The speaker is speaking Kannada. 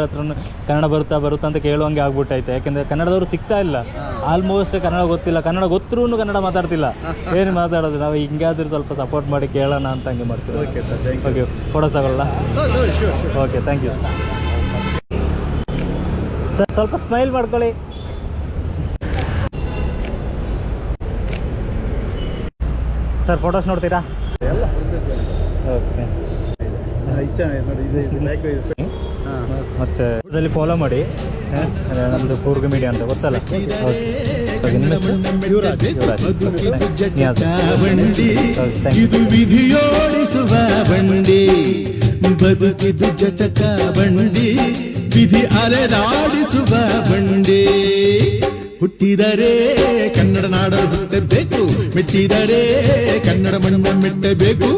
ಹತ್ರ ಕನ್ನಡ ಬರುತ್ತಾ ಅಂತ ಕೇಳುವಂಗೆ ಆಗ್ಬಿಟ್ಟೈತೆ. ಯಾಕೆಂದರೆ ಕನ್ನಡದವರು ಸಿಗ್ತಾ ಇಲ್ಲ, ಆಲ್ಮೋಸ್ಟ್ ಕನ್ನಡ ಗೊತ್ತಿಲ್ಲ, ಕನ್ನಡ ಗೊತ್ತರೂ ಕನ್ನಡ ಮಾತಾಡ್ತಿಲ್ಲ. ಏನು ಮಾತಾಡೋದು, ನಾವು ಹಿಂಗಾದ್ರೂ ಸ್ವಲ್ಪ ಸಪೋರ್ಟ್ ಮಾಡಿ ಕೇಳೋಣ ಅಂತ ಹಂಗೆ ಮಾಡ್ತೀವಿ. Okay sir, thank you. Okay, photos ತಗೊಳ್ಳ? Okay, thank you sir. ಸ್ವಲ್ಪ ಸ್ಮೈಲ್ ಮಾಡ್ಕೊಳ್ಳಿ ಸರ್. ಫೋಟೋಸ್ ನೋಡ್ತೀರಾ? ಎಲ್ಲ ಓಕೆ, ಇಚ್ಛೆ ನೋಡಿ, ಇದು ಬ್ಯಾಗ್ ಇದೆ. ಮತ್ತು ಇದರಲ್ಲಿ ಫಾಲೋ ಮಾಡಿ. ನಮ್ಮದು ಕೂರ್ಗ ಮೀಡಿಯಾ ಅಂತ ಗೊತ್ತಲ್ಲ? ಇದು ವಿಧಿಯೋಡಿಸುವ ಬಂಡಿ, ಬದುಕಿದು ಜಟಕ ಬಂಡಿ, ವಿಧಿ ಅಲೆದಾಡಿಸುವ ಬಂಡಿ. ಹುಟ್ಟಿದರೆ ಕನ್ನಡ ನಾಡಲು ಹುಟ್ಟಬೇಕು, ಮೆಚ್ಚಿದರೆ ಕನ್ನಡ ಮಣ್ಣ ಮೆಟ್ಟಬೇಕು.